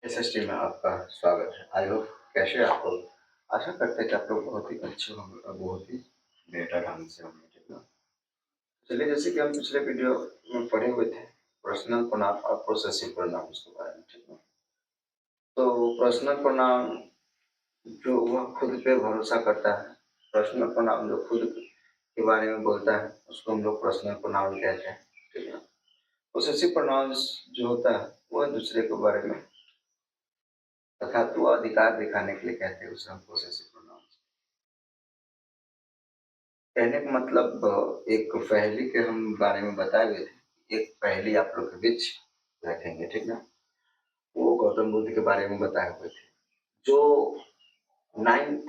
SST में आपका स्वागत है। आई होप कैसे आप लोग। आशा करते हैं कि आप लोग बहुत ही अच्छे होंगे और बहुत ही बेहतर ढंग से होंगे, ठीक ना। चलिए, जैसे कि हम पिछले वीडियो में पढ़े हुए थे पर्सनल प्रोनाउन और पोसेसिव प्रोनाउंस के बारे में, ठीक ना। तो पर्सनल प्रोनाउन जो वह खुद पे भरोसा करता है, पर्सनल प्रोनाउन जो खुद के बारे में बोलता है उसको हम लोग पर्सनल प्रोनाउन कहते हैं, ठीक ना। पोसेसिव प्रोनाउंस जो होता है वह दूसरे के बारे में तथा तो अधिकार दिखाने के लिए कहते हैं उसे हम पोसेसिव प्रोनाउन। कहने का मतलब एक पहेली के हम बारे में बताए हुए थे। एक पहेली आप लोग के बीच रखेंगे, ठीक ना। वो गौतम बुद्ध के बारे में बताए हुए थे, जो नाइन्थ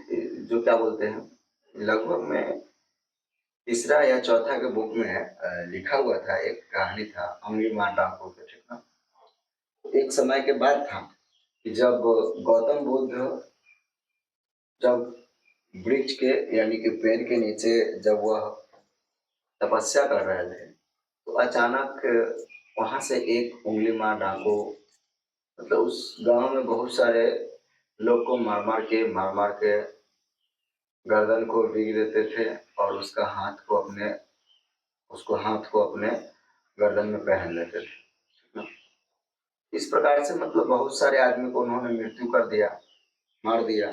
जो क्या बोलते हैं लगभग में तीसरा या चौथा के बुक में लिखा हुआ था। एक कहानी था अंगुलीमाल डाकू के, ठीक ना। एक समय के बाद था कि जब गौतम बुद्ध जब वृक्ष के यानी कि पेड़ के नीचे जब वह तपस्या कर रहे थे तो अचानक वहां से एक उंगलीमाल डाकू, मतलब उस गांव में बहुत सारे लोग को मार मार के गर्दन को बीग देते थे और उसको हाथ को अपने गर्दन में पहन लेते थे। इस प्रकार से मतलब बहुत सारे आदमी को उन्होंने मृत्यु कर दिया, मार दिया।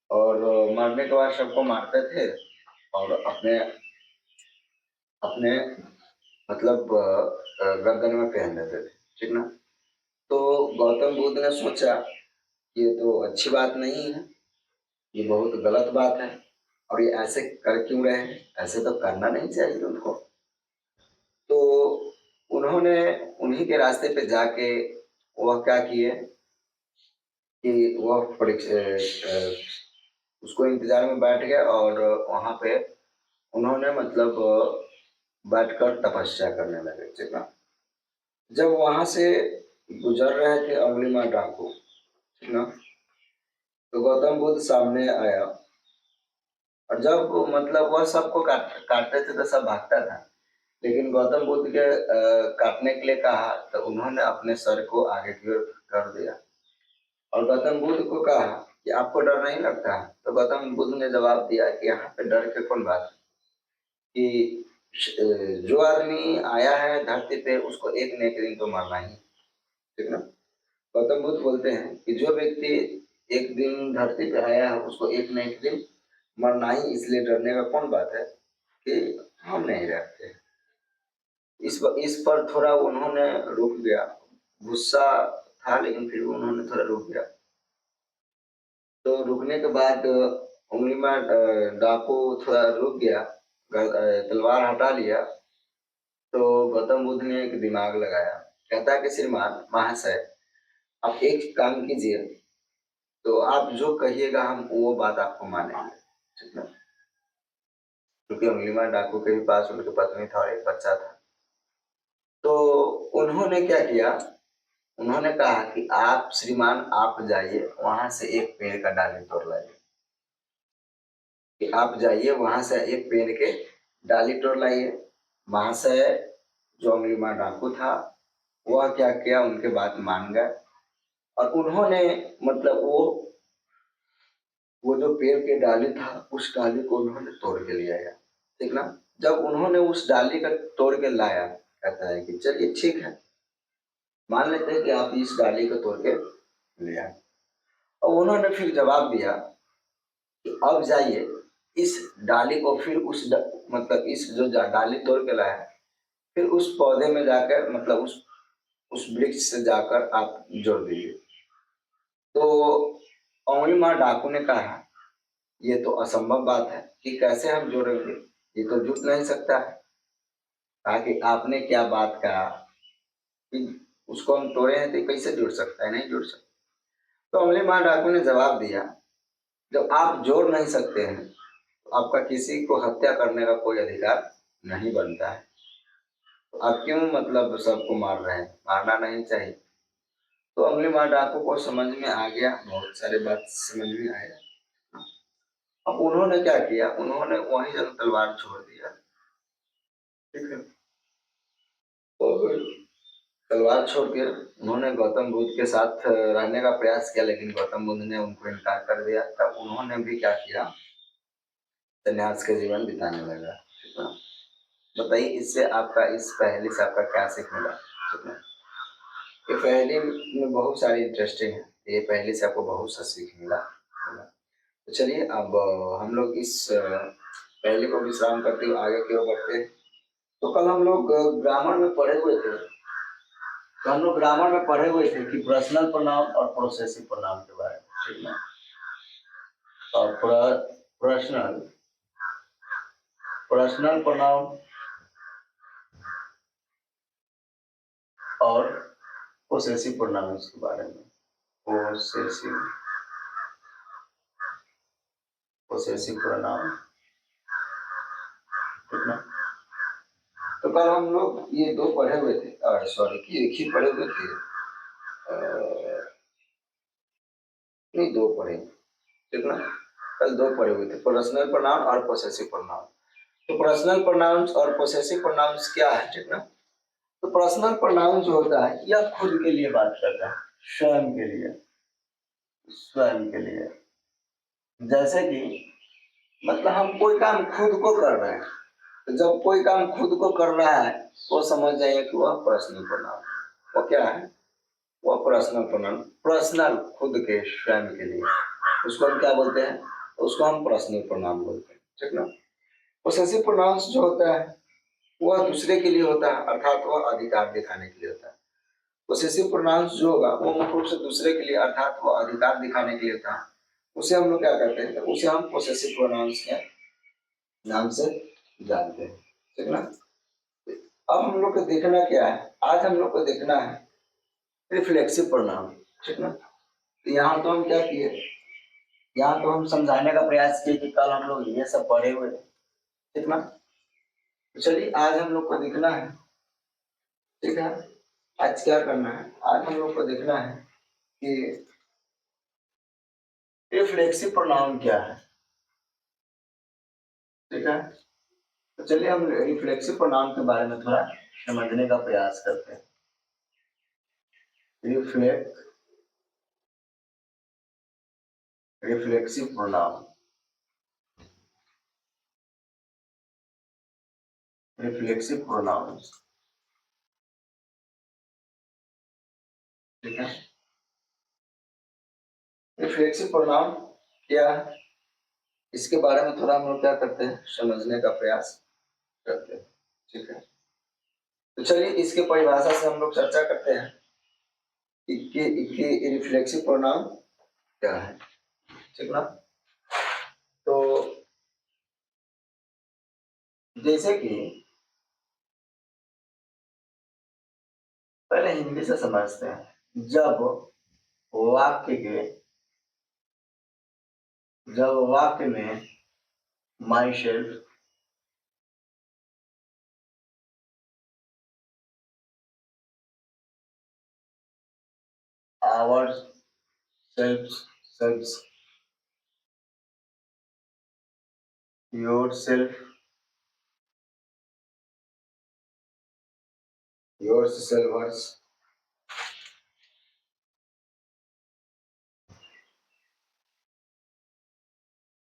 और मारने के बाद सबको मारते थे और अपने अपने मतलब गर्दन में पहन लेते थे, ठीक ना। तो गौतम बुद्ध ने सोचा कि ये तो अच्छी बात नहीं है, ये बहुत गलत बात है और ये ऐसे कर क्यों रहे हैं, ऐसे तो करना नहीं चाहिए उनको। तो उन्होंने उन्हीं के रास्ते पे जाके वह क्या किए कि वह उसको इंतजार में बैठ गए और वहां पे उन्होंने मतलब बैठकर तपस्या करने लगे, ठीक ना। जब वहां से गुजर रहे थे अंगुलीमाल डाकू, ठीक ना, तो गौतम बुद्ध सामने आया और जब मतलब वह सबको काटते थे तो सब भागता था, लेकिन गौतम बुद्ध के काटने के लिए कहा तो उन्होंने अपने सर को आगे की ओर कर दिया और गौतम बुद्ध को कहा कि आपको डर नहीं लगता है। तो गौतम बुद्ध ने जवाब दिया कि यहाँ पे डर के कौन बात है, कि जो आदमी आया है धरती पे उसको एक न एक दिन तो मरना ही, ठीक ना। गौतम बुद्ध बोलते हैं कि जो व्यक्ति एक दिन धरती पे आया है उसको एक न एक दिन मरना ही, इसलिए डरने का कौन बात है कि हम नहीं रहते। इस पर थोड़ा उन्होंने रुक गया, गुस्सा था लेकिन फिर उन्होंने थोड़ा रुक गया। तो रुकने के बाद उंगलीमाल डाकू थोड़ा रुक गया, तलवार हटा लिया। तो गौतम बुद्ध ने एक दिमाग लगाया, कहता है कि श्रीमान महाशय आप एक काम कीजिए, तो आप जो कहिएगा हम वो बात आपको मानेंगे, ठीक है। क्योंकि अंगुलीमाल डाकू के भी पास उनकी पत्नी था और एक बच्चा था। तो उन्होंने क्या किया, उन्होंने कहा कि आप श्रीमान आप जाइए वहां से एक पेड़ का डाली तोड़ लाइए, कि आप जाइए वहां से एक पेड़ के डाली तोड़ लाइए। वहां से जो अंगुलीमाल डाकू था वह क्या किया, उनके बात मान गए और उन्होंने मतलब वो जो पेड़ के डाली था उस डाली को उन्होंने तोड़ के ले आया, ठीक ना। जब उन्होंने उस डाली का तोड़ के लाया, कहता है कि चलिए ठीक है, मान लेते हैं कि आप इस डाली को तोड़ के ले आए। और उन्होंने फिर जवाब दिया कि अब जाइए इस डाली को फिर मतलब इस जो डाली तोड़ के लाया फिर उस पौधे में जाकर मतलब उस वृक्ष से जाकर आप जोड़ दीजिए। तो अंगुलीमाल डाकू ने कहा ये तो असंभव बात है कि कैसे हम जोड़ेंगे, ये तो जुट नहीं सकता है। कहा कि आपने क्या बात कहा कि उसको हम तोड़े हैं तो कैसे जुड़ सकता है, नहीं जुड़ सकता। तो अंगुलीमाल डाकू ने जवाब दिया जब आप जोड़ नहीं सकते हैं तो आपका किसी को हत्या करने का कोई अधिकार नहीं बनता है, तो आप क्यों मतलब सबको मार रहे हैं, मारना नहीं चाहिए। तो अंगुलीमाल डाकू को समझ में आ गया, बहुत सारे बात समझ में आया। अब उन्होंने क्या किया, उन्होंने वहीं जब तलवार छोड़ दिया, ठीक है। और तलवार छोड़ के उन्होंने गौतम बुद्ध के साथ रहने का प्रयास किया, लेकिन गौतम बुद्ध ने उनको इनकार कर दिया। तब उन्होंने भी क्या किया, संन्यास के जीवन बिताने लगा। ठीक है, बताइए इससे आपका, इस पहेली से आपका क्या सीख मिला। ठीक है, ये पहेली में बहुत सारी इंटरेस्टिंग है, ये पहेली से आपको बहुत सा सीख मिला। तो चलिए अब हम लोग इस पहेली को विश्राम करते हुए आगे की ओर बढ़ते हैं। तो कल हम लोग ग्रामर में पढ़े हुए थे, तो हम लोग ग्रामर में पढ़े हुए थे कि पर्सनल प्रोनाउन और प्रोसेसिव प्रोनाउन के बारे में। ठीक है, और पर्सनल पर्सनल प्रोनाउन और पोसेसिव प्रोनाउंस के बारे में। Possessive possessive pronoun. ठीक है, तो कल हम लोग ये दो पढ़े हुए थे, सॉरी कि एक ही पढ़े हुए थे, नहीं दो पढ़े। ठीक है, कल दो पढ़े हुए थे, पर्सनल प्रोनाउन और पोसेसिव प्रोनाउन। तो पर्सनल प्रोनाउंस और पोसेसिव प्रोनाउंस क्या है। ठीक है, तो पर्सनल प्रोनाउन जो होता है यह खुद के लिए बात करता है, स्वयं के लिए, स्वयं के लिए। जैसे कि मतलब हम कोई काम खुद को कर रहे हैं, तो जब कोई काम खुद को कर रहा है तो समझ जाइए कि वह पर्सनल प्रोनाउन। वो क्या है, वो पर्सनल प्रोनाउन, पर्सनल खुद के, स्वयं के लिए, उसको हम क्या बोलते हैं, उसको हम पर्सनल प्रोनाउन बोलते हैं। ठीक ना। पोसेसिव प्रोनाउंस जो होता है वह दूसरे के लिए होता है, अर्थात वह अधिकार दिखाने के लिए होता है। पोसेसिव प्रोनाउंस जो होगा वो मुख्य रूप से दूसरे के लिए, अर्थात वह अधिकार दिखाने के लिए होता है। उसे हम लोग क्या करते हैं, तो उसे हम पोसेसिव प्रोनाउंस के नाम से जानते हैं। ठीक ना। अब हम लोग को देखना क्या है, आज हम लोग को देखना है रिफ्लेक्सिव प्रोनाउन। ठीक ना। तो यहाँ तो हम क्या किए, यहाँ तो हम समझाने का प्रयास किए कि कल हम लोग ये सब पढ़े हुए थे। ठीक ना। तो चलिए आज हम लोग को देखना है। ठीक है, आज क्या करना है, आज हम लोग को देखना है कि रिफ्लेक्सिव प्रोनाउन क्या है। ठीक है, तो चलिए हम रिफ्लेक्सिव प्रोनाउन के बारे में थोड़ा समझने का प्रयास करते हैं। Reflexive pronoun, reflexive pronoun. ठीक है, रिफ्लेक्सिव प्रोनाउन क्या है, इसके बारे में थोड़ा हम लोग क्या करते हैं, समझने का प्रयास करते हैं। ठीक है, तो चलिए इसके परिभाषा से हम लोग चर्चा करते हैं कि रिफ्लेक्सिव प्रोनाउन क्या है। ठीक ना। तो जैसे कि पहले हिंदी से समझते हैं। वाक्य के जब वाक्य में myself, ourself, self, yourself, yourselves,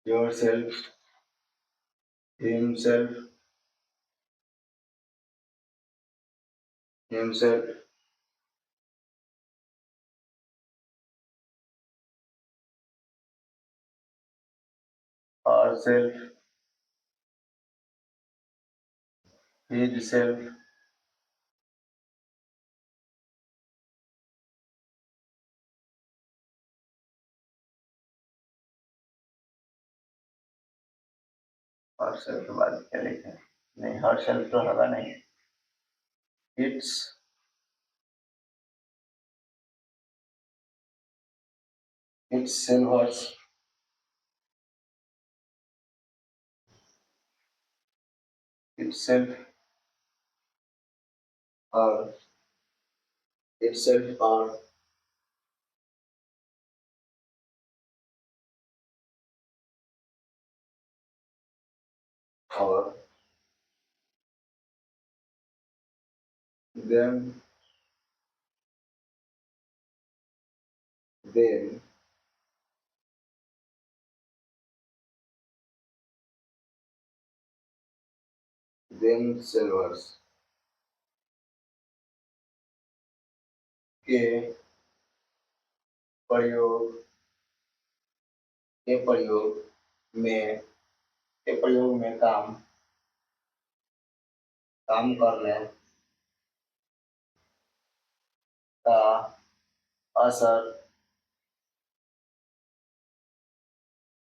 yourself, himself, himself, ourself, his self, और सेल्फ के बाद क्या लिखे, नहीं हर सेल्फ तो होगा नहीं, इट्स इट्स सेल्वर्स, इट्स सेल्फ, और इट्स सेल्फ, और और them, them themselves के प्रयोग के प्रयोग में के प्रयोग में काम करने का असर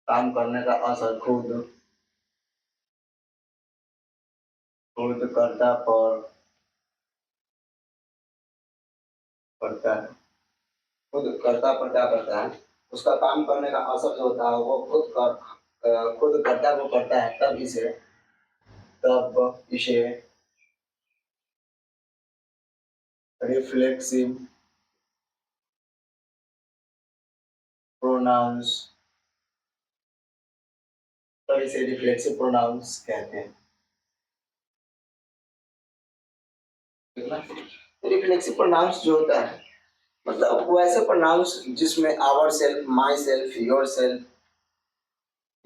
काम करने का असर खुद कर्ता पर पड़ता है। खुद कर्ता पर क्या करता है, उसका काम करने का असर जो होता है वो खुद कर्ता को करता है, तब इसे रिफ्लेक्सिव प्रोनाउंस तब इसे रिफ्लेक्सिव प्रोनाउंस कहते हैं। रिफ्लेक्सिव प्रोनाउंस जो होता है मतलब वो ऐसे प्रोनाउंस जिसमें ourself, myself,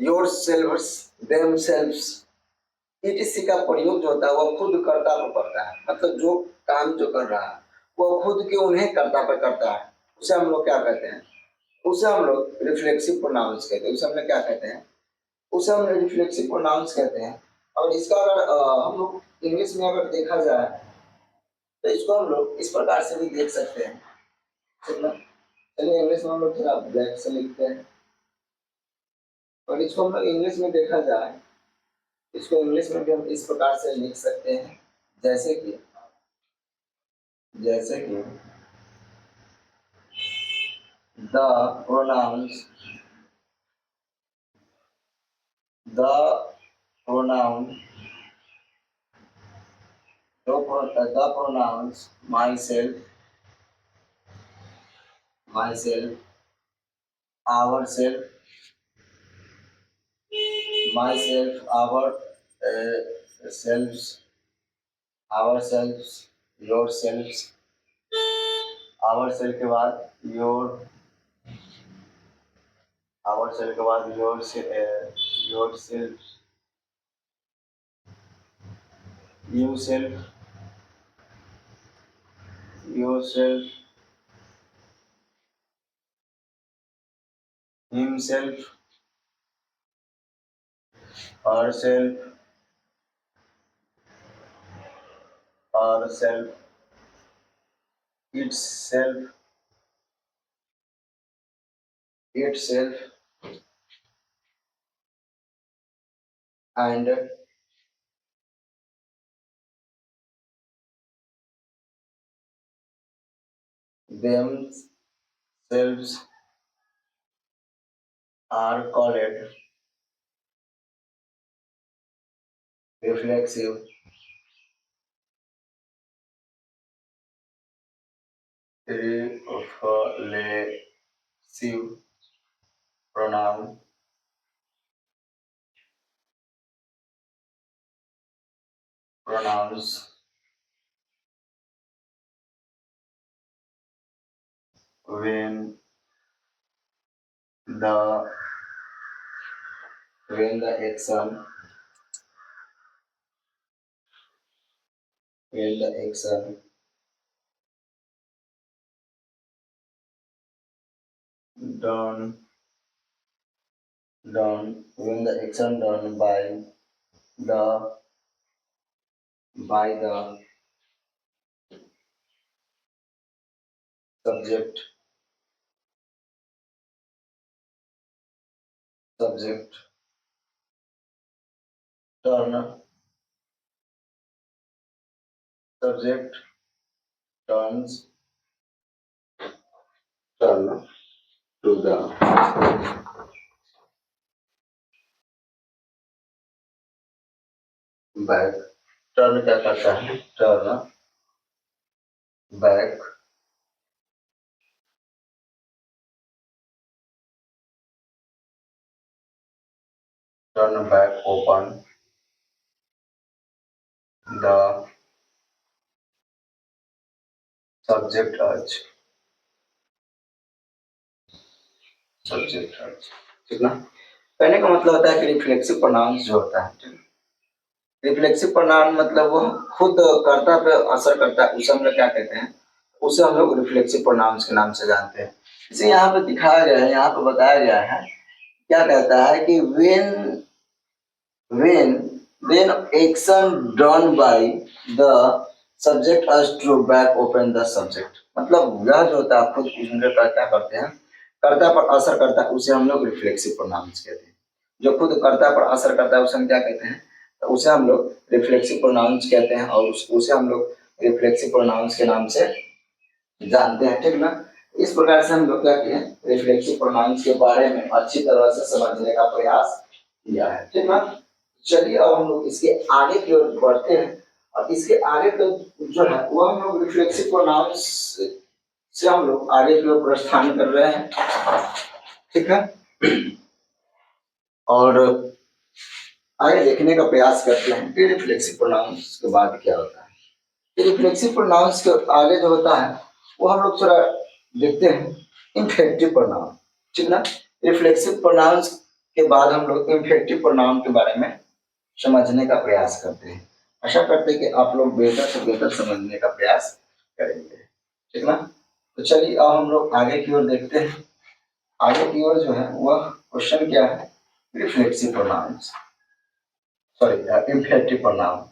yourselves, themselves, ETC का प्रयोग जो होता है वो खुद कर्ता को करता है। मतलब जो काम जो कर रहा है वो खुद के उन्हें कर्ता पर करता है, उसे हम लोग क्या कहते हैं, उसे हम लोग रिफ्लेक्सिव प्रोनाउंस कहते हैं। उसे हम लोग क्या कहते हैं, उसे हम रिफ्लेक्सिव प्रोनाउंस कहते हैं। और इसका अगर हम लोग इंग्लिश में अगर देखा जाए तो इसको हम लोग इस प्रकार से भी देख सकते हैं। चलिए इंग्लिश में हम लोग थोड़ा ब्लैक से लिखते हैं और इसको हम लोग इंग्लिश में देखा जाए, इसको इंग्लिश में भी हम इस प्रकार से लिख सकते हैं, जैसे कि the pronouns the pronoun the pronouns myself, ourself, myself, selves, ourselves, yourselves, ourself के बाद आवर सेल्फ के बाद yourself, you self, yourself, himself, herself, herself, itself, itself, and themselves are called reflexive reflexive pronoun pronouns when the when the action when the action done when the action done the by the subject subject turn subject turns turn to the back, turn क्या करता है, turn back, turn back open the subject अर्ज, subject है, ठीक ना। कहने का मतलब होता है कि रिफ्लेक्सिव प्रोनाउंस जो होता है, रिफ्लेक्सिव प्रोनाउन मतलब वो खुद कर्ता पे असर करता है, उसे हम लोग क्या कहते हैं, उसे हम लोग रिफ्लेक्सिव प्रोनाउंस के नाम से जानते हैं। इसे यहाँ पे दिखाया गया है, यहाँ पे बताया गया है, क्या कहता है कि when action done by the subject as to back open the subject, मतलब यह जो होता है खुद उसमें क्या करते हैं, कर्ता पर असर करता है, उसे हम लोग रिफ्लेक्सिव प्रोनाउंस कहते हैं। जो खुद कर्ता पर असर करता है उसे हम क्या कहते हैं, तो उसे हम लोग रिफ्लेक्सिव प्रोनाउंस कहते हैं, और उसे हम लोग रिफ्लेक्सिव प्रोनाउंस के नाम से जानते हैं, ठीक ना। इस प्रकार से हम लोग क्या किए, रिफ्लेक्सिव प्रोनाउंस के बारे में अच्छी तरह से समझने का प्रयास किया है, ठीक ना। चलिए अब हम लोग इसके आगे की ओर बढ़ते हैं, और इसके आगे तो जो है वो हम लोग रिफ्लेक्सिव प्रोनाउंस से हम लोग आगे की ओर प्रस्थान कर रहे हैं, ठीक है। और आगे देखने का प्रयास करते हैं कि रिफ्लेक्सिव प्रोनाउंस के बाद क्या होता है। रिफ्लेक्सिव प्रोनाउंस के आगे जो होता है वो हम लोग थोड़ा देखते हैं इन्फेक्टिव प्रोनाउन, ठीक ना। रिफ्लेक्सिव प्रोनाउंस के बाद हम लोग इन्फेक्टिव प्रोनाउन के बारे में समझने का प्रयास करते हैं। आशा करते हैं कि आप लोग बेहतर से बेहतर समझने का प्रयास करेंगे, ठीक ना। तो चलिए अब हम लोग आगे की ओर देखते हैं। आगे की ओर जो है वह क्वेश्चन क्या है, reflexive pronouns, sorry emphatic pronoun,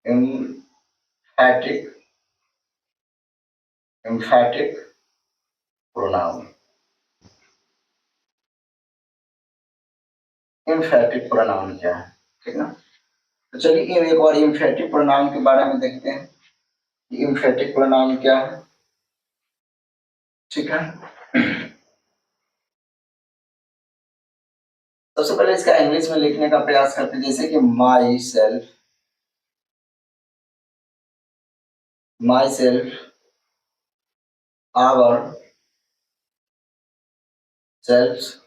emphatic emphatic pronoun, emphatic pronoun क्या है, ठीक ना। तो चलिए एक बार एम्फैटिक प्रोनाउन के बारे में देखते हैं कि एम्फैटिक प्रोनाउन क्या है, ठीक है। सबसे पहले इसका इंग्लिश में लिखने का प्रयास करते हैं, जैसे कि myself, ourselves,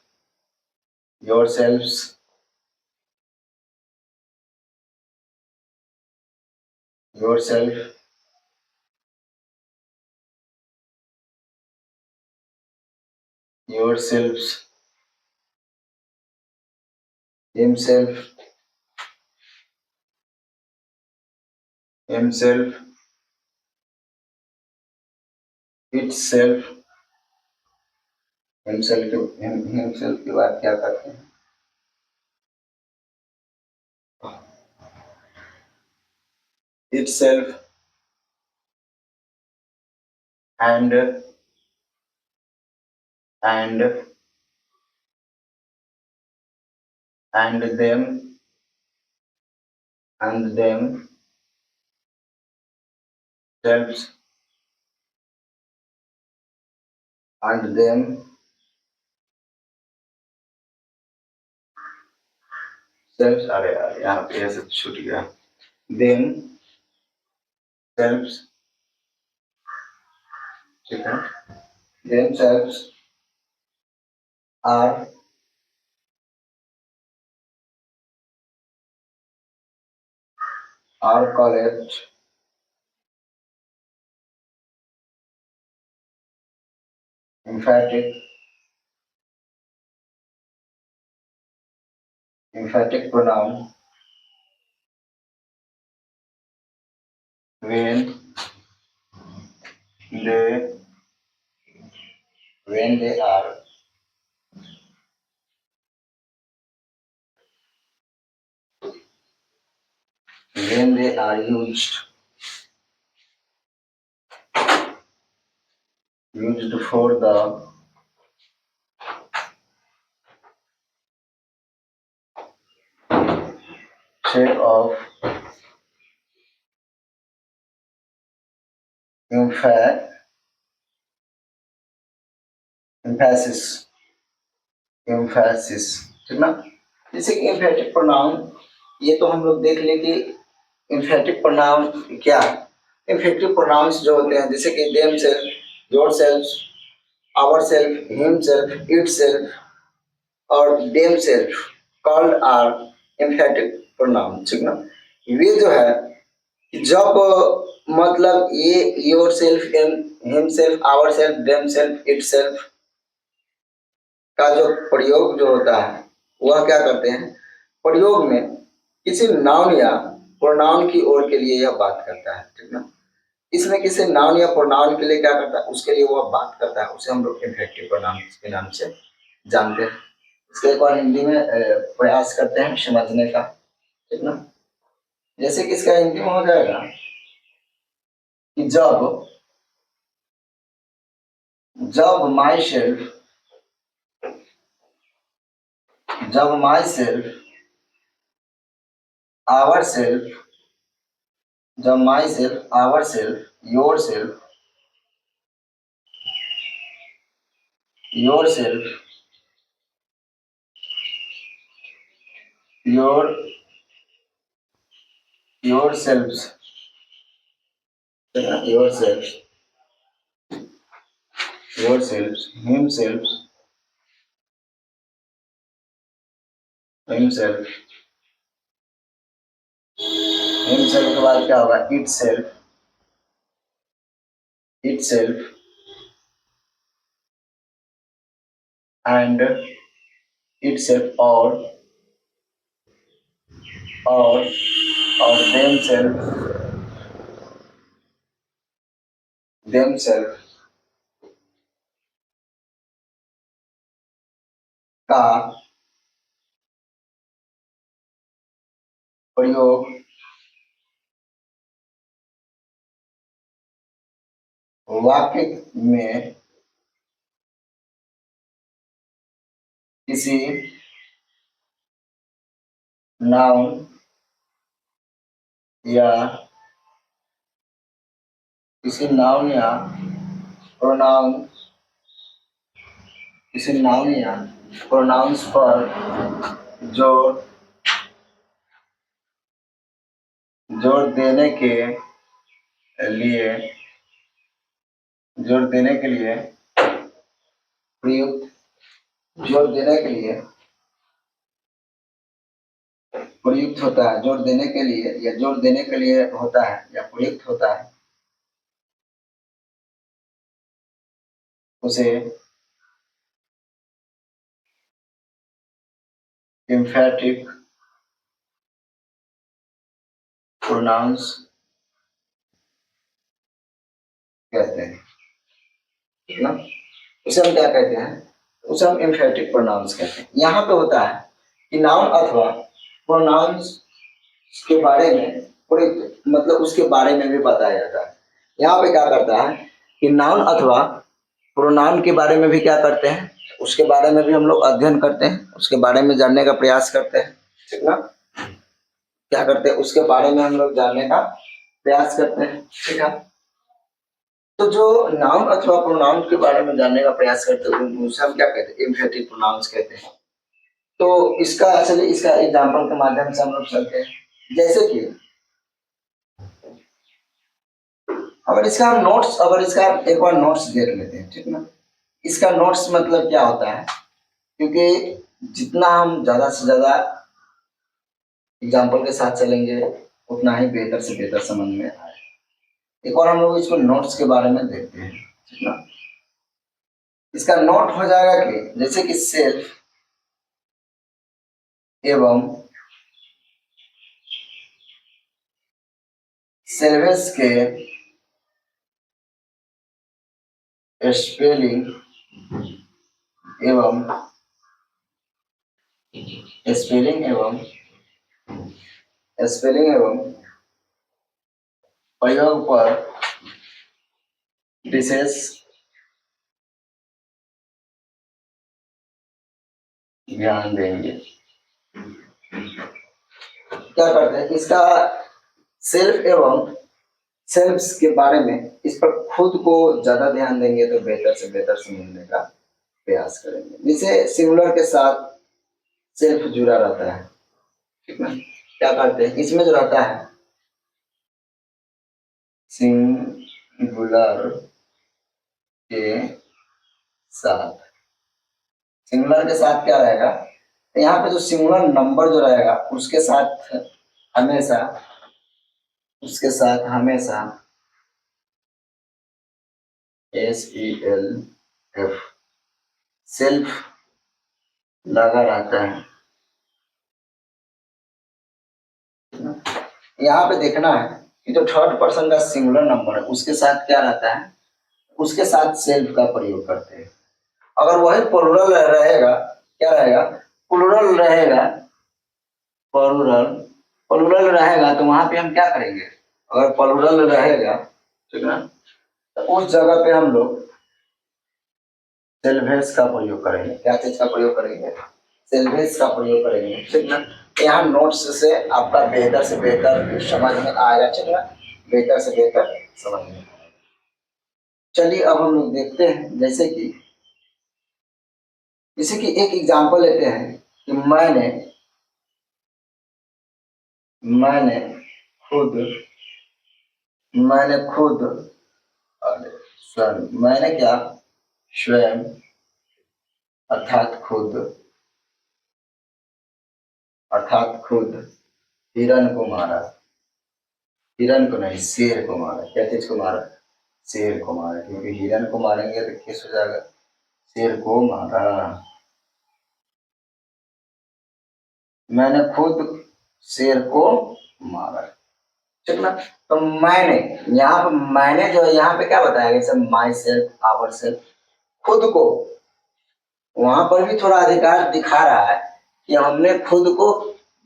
yourselves, yourself, yourselves, himself, himself, itself, himself के बाद क्या करते हैं, itself, and and them, selves, and them selves, अरे यार यहाँ पे ऐसे छूट गया, them selves, ठीक है, themselves are correct, emphatic pronoun when they are used for the sake of emphasis, ठीक ना। जैसे कि एम्फेटिक प्रोनाउन, ये तो हम लोग देख लें कि एम्फेटिक प्रोनाउन क्या है। एम्फेटिक प्रोनाउंस जो होते हैं जैसे कि themself, yourself, ourself, himself, itself और themself called are emphatic pronoun, ठीक ना। ये जो है जब मतलब ये yourself, himself, ourself, themself, itself का जो प्रयोग जो होता है वह क्या करते हैं, प्रयोग में किसी नाउन या प्रोनाउन की ओर के लिए यह बात करता है, ठीक ना। इसमें किसी नाउन या प्रोनाउन के लिए क्या करता है, उसके लिए वह बात करता है, उसे हम लोग इंफिनिटिव प्रोनाउन के नाम से जानते हैं। इसके एक बार हिंदी में प्रयास करते हैं समझने का, ठीक ना। जैसे कि इसका हिंदी में हो जाएगा कि जब माई सेल्फ आवर सेल्फ जब myself ourself yourself yourself yourself himself के बाद क्या होगा, itself and itself और देम सेल्फ का प्रयोग वाक्य में किसी नाउन या प्रोनाउंस पर जोर देने के लिए प्रयुक्त होता है, जोर देने के लिए होता है या प्रयुक्त होता है, उसे एम्फैटिक प्रोनाउंस कहते हैं, ठीक ना। उसे हम क्या कहते हैं, उसे हम एम्फैटिक प्रोनाउंस कहते हैं। यहाँ पे होता है कि नाउन अथवा प्रोनाउंस के बारे में मतलब उसके बारे में भी बताया जाता है। यहाँ पे क्या करता है कि नाउन अथवा प्रोनाउन के बारे में भी क्या करते हैं, उसके बारे में भी हम लोग अध्ययन करते हैं, उसके बारे में जानने का प्रयास करते हैं, ठीक ना। क्या करते हैं, उसके बारे में हम लोग जानने का प्रयास करते हैं, ठीक है। तो जो नाउन अथवा प्रोनाउन के बारे में जानने का प्रयास करते हैं उसे हम क्या कहते हैं, एम्फैटिक प्रोनाउंस कहते हैं। तो इसका एग्जांपल के माध्यम से हम लोग चलते हैं। जैसे कि अगर इसका एक बार नोट्स देख लेते हैं, ठीक ना। इसका नोट्स मतलब क्या होता है, क्योंकि जितना हम ज्यादा से ज्यादा एग्जांपल के साथ चलेंगे उतना ही बेहतर से बेहतर समझ में आए। एक और हम लोग इसको नोट्स के बारे में देखते हैं, ठीक ना। इसका नोट हो जाएगा कि जैसे कि सेल्फ एवं सेल्वेस के स्पेलिंग एवं प्रयोग पर विशेष ध्यान देंगे। क्या करते हैं, इसका सेल्फ एवं सेल्फ्स के बारे में इस पर खुद को ज्यादा ध्यान देंगे तो बेहतर से बेहतर समझने का प्रयास करेंगे। जैसे सिंगुलर के साथ सेल्फ जुड़ा रहता है, ठीक है। क्या करते हैं, इसमें जो रहता है सिंगुलर के साथ क्या रहेगा, तो यहाँ पे जो सिंगुलर नंबर जो रहेगा उसके साथ हमेशा SELF सेल्फ लगा रहता है। यहाँ पे देखना है कि जो थर्ड पर्सन का सिंगुलर नंबर है उसके साथ क्या रहता है, उसके साथ सेल्फ का प्रयोग करते हैं। अगर वही प्लूरल रहेगा, क्या रहेगा, प्लूरल रहेगा, प्लूरल प्लूरल रहेगा तो वहां पे हम क्या करेंगे, अगर प्लूरल रहेगा, ठीक ना, तो उस जगह पे हम लोग सेल्वेस का प्रयोग करेंगे। क्या चीज का प्रयोग करेंगे, सेल्वेस का प्रयोग करेंगे, ठीक ना। यहाँ नोट्स से आपका बेहतर से बेहतर समझ में आएगा, ठीक ना, बेहतर से बेहतर समझ में आएगा। चलिए अब हम लोग देखते हैं, जैसे कि एक एग्जांपल लेते हैं कि मैंने खुद मैंने खुद स्वयं, मैंने क्या, स्वयं अर्थात खुद हिरण को मारा, हिरण को नहीं, शेर को मारा। क्या चीज को मारा, शेर को मारा, क्योंकि हिरण को मारेंगे तो किस हो जाएगा, शेर को मारा। मैंने खुद शेर को मारा, ठीक ना। तो मैंने, यहाँ पे मैंने जो है, यहाँ पे क्या बताया गया, जैसे माई सेल्फ, आवर सेल्फ, खुद को, वहां पर भी थोड़ा अधिकार दिखा रहा है कि हमने खुद को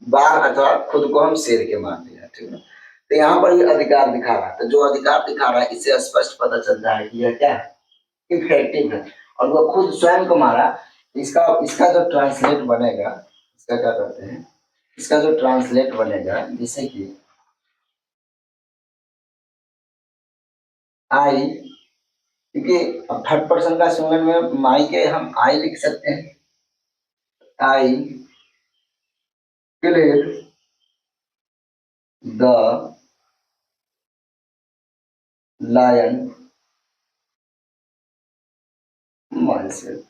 बाघ अथवा खुद को हम शेर के मार दिया, ठीक है। तो यहाँ पर भी अधिकार दिखा रहा है, तो जो अधिकार दिखा रहा है इससे स्पष्ट पता चल रहा है कि यह क्या है, इफेक्टिव है। और वो खुद स्वयं को मारा, इसका इसका जो ट्रांसलेट बनेगा, इसका क्या कहते हैं, इसका जो ट्रांसलेट बनेगा, जैसे कि आई, क्योंकि थर्ड पर्सन का सिंगुलर में माई के हम आई लिख सकते हैं, I killed the lion myself,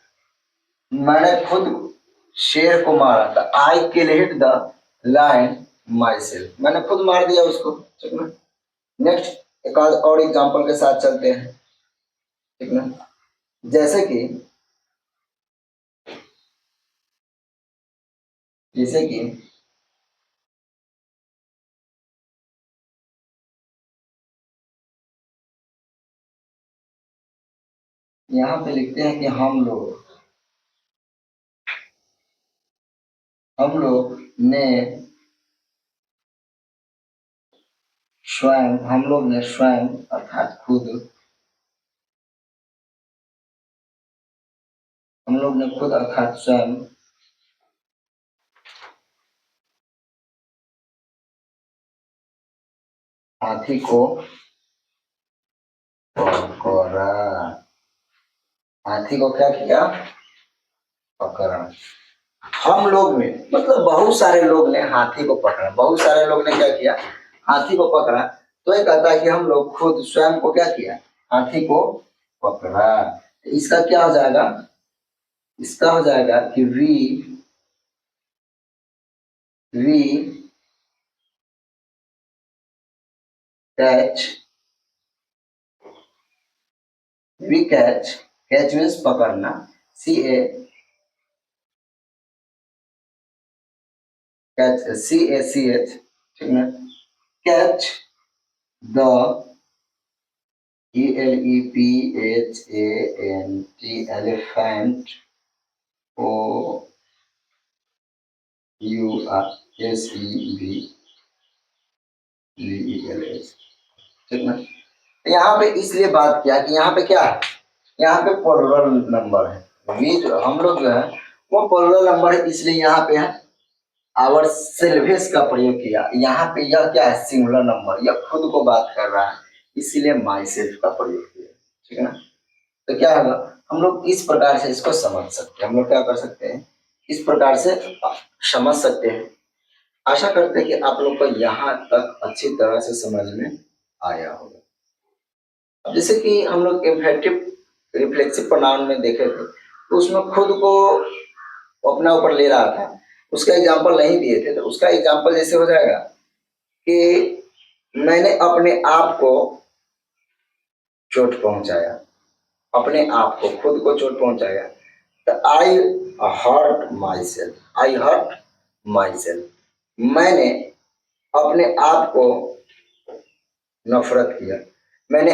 मैंने खुद शेर को मारा था, I killed the lion myself, मैंने खुद मार दिया उसको, ठीक ना। नेक्स्ट एक और एग्जांपल के साथ चलते हैं, ठीक ना। जैसे कि जैसे कि यहाँ पे लिखते हैं कि हम लोग ने स्वयं अर्थात खुद, हम लोग ने खुद अर्थात स्वयं हाथी को पकड़ा, हाथी को क्या किया, पकड़ा। हम लोग में मतलब बहुत सारे लोग ने हाथी को पकड़ा, बहुत सारे लोग ने क्या किया, हाथी को पकड़ा। तो ये कहता है कि हम लोग खुद स्वयं को क्या किया, हाथी को पकड़ा। इसका क्या हो जाएगा, इसका हो जाएगा कि we catch, we catch means पकड़ना, सी ए कैच, सी ए सी एच, ठीक है, catch the, ELEPHANT, elephant, OURSEVELS, ठीक ना। यहाँ पे इसलिए बात किया कि यहाँ पे क्या है, यहाँ पे प्लूरल नंबर है, वी जो हम लोग जो है वो प्लूरल नंबर है, इसलिए यहाँ पे है आवर सेल्वेस का प्रयोग किया। यहाँ पे यह क्या है, सिंगुलर नंबर, यह खुद को बात कर रहा है, इसीलिए माई सेल्फ का प्रयोग किया, ठीक है ना। तो क्या होगा, हम लोग इस प्रकार से इसको समझ सकते हैं, हम लोग क्या कर सकते हैं, इस प्रकार से समझ सकते हैं। आशा करते हैं कि आप लोग को यहाँ तक अच्छी तरह से समझ में आया होगा। अब जैसे कि हम लोग इम्फेक्टिव रिफ्लेक्सिव प्रोनाउन में देखे थे, तो उसमें खुद को अपना ऊपर ले रहा था, उसका एग्जाम्पल नहीं दिए थे, तो उसका एग्जाम्पल जैसे हो जाएगा कि मैंने अपने आप को चोट पहुंचाया, अपने आप को खुद को चोट पहुंचाया, तो I hurt myself, I hurt myself, मैंने अपने आप को नफरत किया, मैंने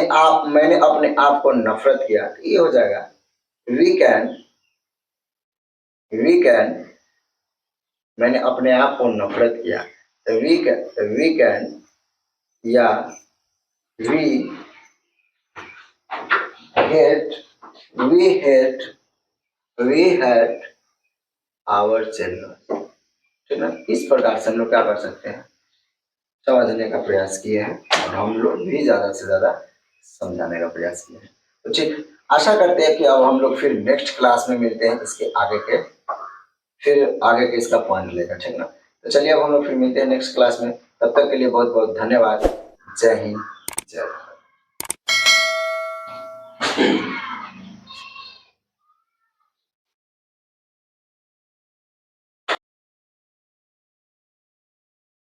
अपने आप को नफरत किया। तो ये हो जाएगा वी कैन, मैंने अपने आप को नफरत किया। तो वी कैन या we hate, we hate, we hate our children. ठीक है, इस प्रकार से हम लोग क्या कर सकते हैं, समझने का प्रयास किए हैं और हम लोग भी ज़्यादा से ज़्यादा समझाने का प्रयास किए हैं। तो ठीक, आशा करते हैं कि अब हम लोग फिर नेक्स्ट क्लास में मिलते हैं, इसके आगे के फिर आगे के इसका पॉइंट लेकर। ठीक ना, तो चलिए अब हम लोग फिर मिलते हैं नेक्स्ट क्लास में। तब तक के लिए बहुत बहुत धन्यवाद। जय हिंद, जय भारत।